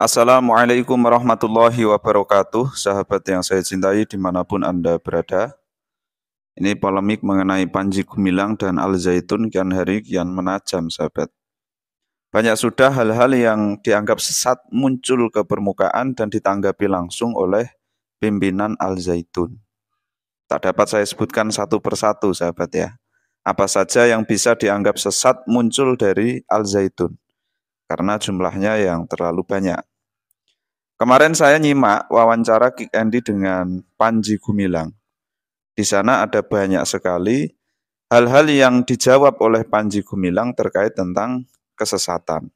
Assalamualaikum warahmatullahi wabarakatuh, sahabat yang saya cintai dimanapun Anda berada. Ini polemik mengenai Panji Gumilang dan Al Zaitun kian hari kian menajam, sahabat. Banyak sudah hal-hal yang dianggap sesat muncul ke permukaan dan ditanggapi langsung oleh pimpinan Al Zaitun. Tak dapat saya sebutkan satu persatu, sahabat ya. Apa saja yang bisa dianggap sesat muncul dari Al Zaitun, karena jumlahnya yang terlalu banyak. Kemarin saya nyimak wawancara Kick Andy dengan Panji Gumilang. Di sana ada banyak sekali hal-hal yang dijawab oleh Panji Gumilang terkait tentang kesesatan.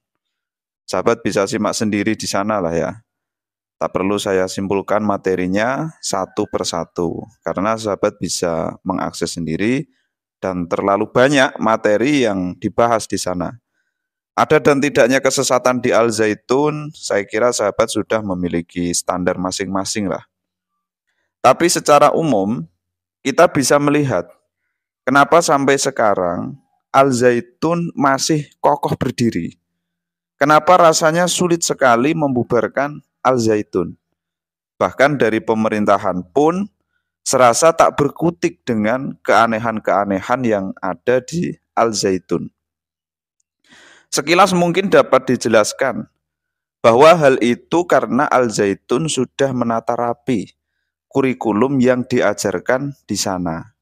Sahabat bisa simak sendiri di sana lah ya. Tak perlu saya simpulkan materinya satu persatu, karena sahabat bisa mengakses sendiri dan terlalu banyak materi yang dibahas di sana. Ada dan tidaknya kesesatan di Al Zaitun, saya kira sahabat sudah memiliki standar masing-masing lah. Tapi secara umum, kita bisa melihat kenapa sampai sekarang Al Zaitun masih kokoh berdiri. Kenapa rasanya sulit sekali membubarkan Al Zaitun. Bahkan dari pemerintahan pun serasa tak berkutik dengan keanehan-keanehan yang ada di Al Zaitun. Sekilas mungkin dapat dijelaskan bahwa hal itu karena Al Zaitun sudah menata rapi kurikulum yang diajarkan di sana.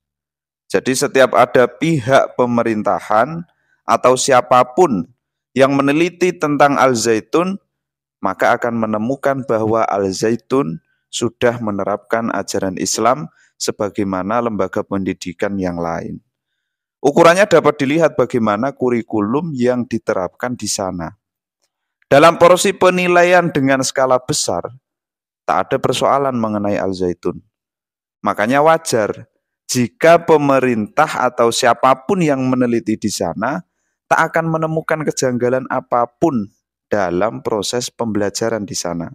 Jadi setiap ada pihak pemerintahan atau siapapun yang meneliti tentang Al Zaitun, maka akan menemukan bahwa Al Zaitun sudah menerapkan ajaran Islam sebagaimana lembaga pendidikan yang lain. Ukurannya dapat dilihat bagaimana kurikulum yang diterapkan di sana. Dalam porsi penilaian dengan skala besar, tak ada persoalan mengenai Al Zaitun. Makanya wajar jika pemerintah atau siapapun yang meneliti di sana tak akan menemukan kejanggalan apapun dalam proses pembelajaran di sana.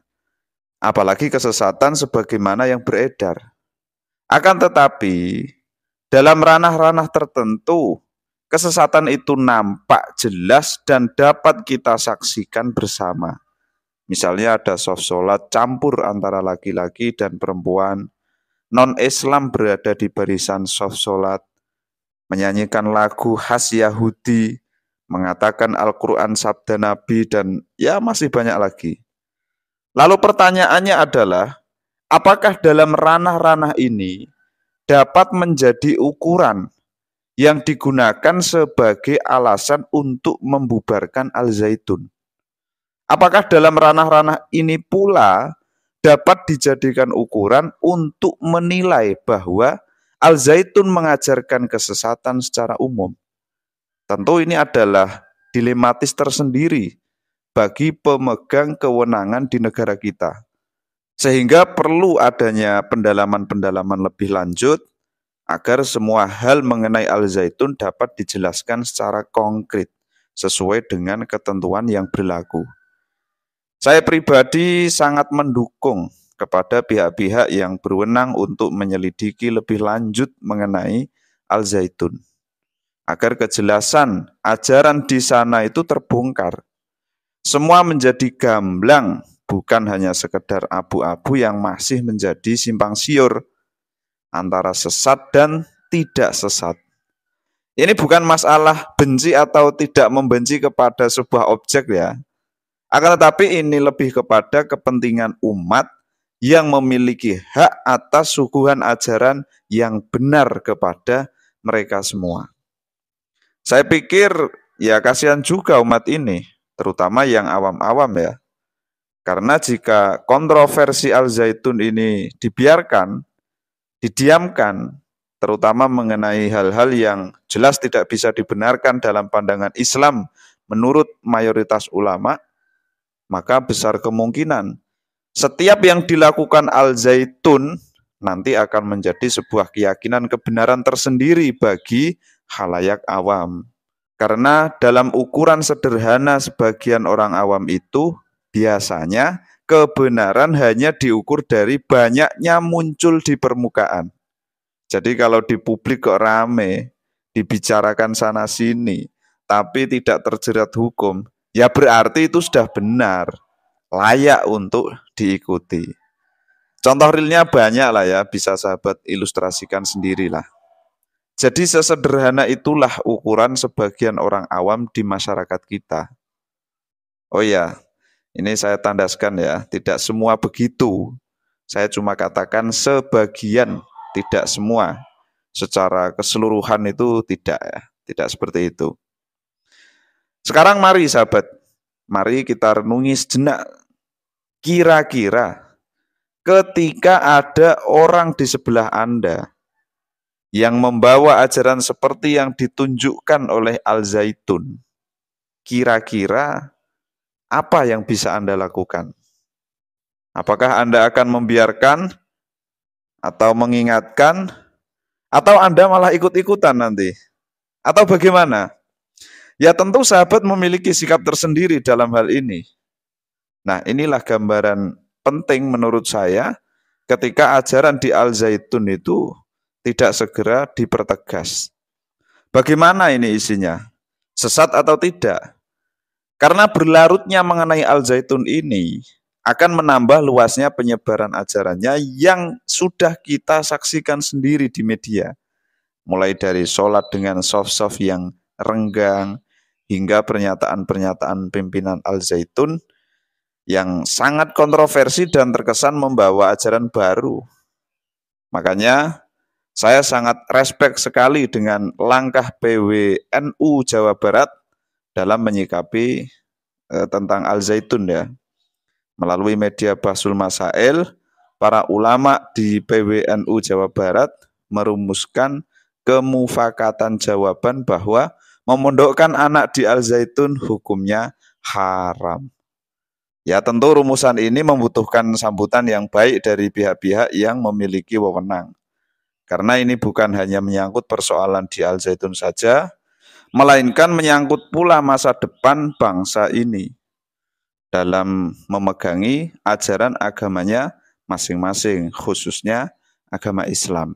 Apalagi kesesatan sebagaimana yang beredar. Akan tetapi, dalam ranah-ranah tertentu, kesesatan itu nampak jelas dan dapat kita saksikan bersama. Misalnya ada soft sholat campur antara laki-laki dan perempuan, non-Islam berada di barisan soft sholat, menyanyikan lagu khas Yahudi, mengatakan Al-Quran sabda Nabi, dan ya masih banyak lagi. Lalu pertanyaannya adalah, apakah dalam ranah-ranah ini dapat menjadi ukuran yang digunakan sebagai alasan untuk membubarkan Al Zaitun? Apakah dalam ranah-ranah ini pula dapat dijadikan ukuran untuk menilai bahwa Al Zaitun mengajarkan kesesatan secara umum? Tentu ini adalah dilematis tersendiri bagi pemegang kewenangan di negara kita. Sehingga perlu adanya pendalaman-pendalaman lebih lanjut agar semua hal mengenai Al Zaitun dapat dijelaskan secara konkret sesuai dengan ketentuan yang berlaku. Saya pribadi sangat mendukung kepada pihak-pihak yang berwenang untuk menyelidiki lebih lanjut mengenai Al Zaitun, agar kejelasan ajaran di sana itu terbongkar. Semua menjadi gamblang, bukan hanya sekedar abu-abu yang masih menjadi simpang siur antara sesat dan tidak sesat. Ini bukan masalah benci atau tidak membenci kepada sebuah objek ya. Akan tetapi ini lebih kepada kepentingan umat yang memiliki hak atas suguhan ajaran yang benar kepada mereka semua. Saya pikir ya kasihan juga umat ini, terutama yang awam-awam ya. Karena jika kontroversi Al Zaitun ini dibiarkan, didiamkan, terutama mengenai hal-hal yang jelas tidak bisa dibenarkan dalam pandangan Islam menurut mayoritas ulama, maka besar kemungkinan setiap yang dilakukan Al Zaitun nanti akan menjadi sebuah keyakinan kebenaran tersendiri bagi khalayak awam. Karena dalam ukuran sederhana sebagian orang awam itu, biasanya kebenaran hanya diukur dari banyaknya muncul di permukaan. Jadi kalau di publik kok rame, dibicarakan sana sini, tapi tidak terjerat hukum, ya berarti itu sudah benar. layak untuk diikuti. Contoh realnya banyak lah ya, bisa sahabat ilustrasikan sendirilah. Jadi sesederhana itulah ukuran sebagian orang awam di masyarakat kita. Oh ya, ini saya tandaskan ya, tidak semua begitu. Saya cuma katakan sebagian, tidak semua. Secara keseluruhan itu tidak ya, tidak seperti itu. Sekarang mari sahabat, mari kita renungi sejenak. Kira-kira ketika ada orang di sebelah Anda yang membawa ajaran seperti yang ditunjukkan oleh Al-Zaitun, kira-kira apa yang bisa Anda lakukan? Apakah Anda akan membiarkan atau mengingatkan, atau Anda malah ikut-ikutan nanti? Atau bagaimana? Ya tentu sahabat memiliki sikap tersendiri dalam hal ini. Nah, inilah gambaran penting menurut saya ketika ajaran di Al-Zaitun itu tidak segera dipertegas. Bagaimana ini isinya? Sesat atau tidak? Karena berlarutnya mengenai Al-Zaitun ini akan menambah luasnya penyebaran ajarannya yang sudah kita saksikan sendiri di media. Mulai dari sholat dengan soft-soft yang renggang, hingga pernyataan-pernyataan pimpinan Al-Zaitun yang sangat kontroversi dan terkesan membawa ajaran baru. Makanya saya sangat respect sekali dengan langkah PWNU Jawa Barat dalam menyikapi tentang Al-Zaitun ya. Melalui media Bahsul Masail, para ulama di PWNU Jawa Barat merumuskan kemufakatan jawaban bahwa memondokkan anak di Al-Zaitun hukumnya haram. Ya tentu rumusan ini membutuhkan sambutan yang baik dari pihak-pihak yang memiliki wewenang. Karena ini bukan hanya menyangkut persoalan di Al-Zaitun saja, melainkan menyangkut pula masa depan bangsa ini dalam memegangi ajaran agamanya masing-masing, khususnya agama Islam.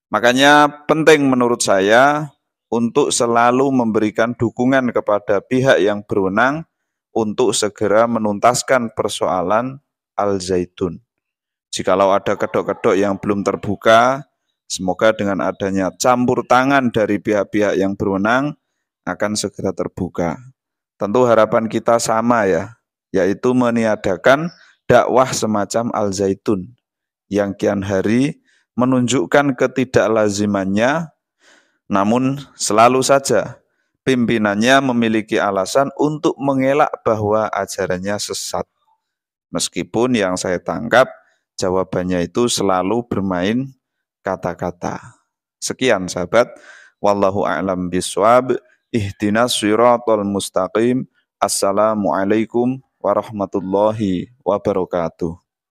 Makanya penting menurut saya untuk selalu memberikan dukungan kepada pihak yang berwenang untuk segera menuntaskan persoalan Al-Zaitun. Jikalau ada kedok-kedok yang belum terbuka, semoga dengan adanya campur tangan dari pihak-pihak yang berwenang akan segera terbuka. Tentu harapan kita sama ya, yaitu meniadakan dakwah semacam Al-Zaitun yang kian hari menunjukkan ketidaklazimannya, namun selalu saja pimpinannya memiliki alasan untuk mengelak bahwa ajarannya sesat. Meskipun yang saya tangkap jawabannya itu selalu bermain kata-kata. Sekian sahabat, wallahu a'lam bishawab. Ihdinas siratal mustaqim. Assalamualaikum warahmatullahi wabarakatuh.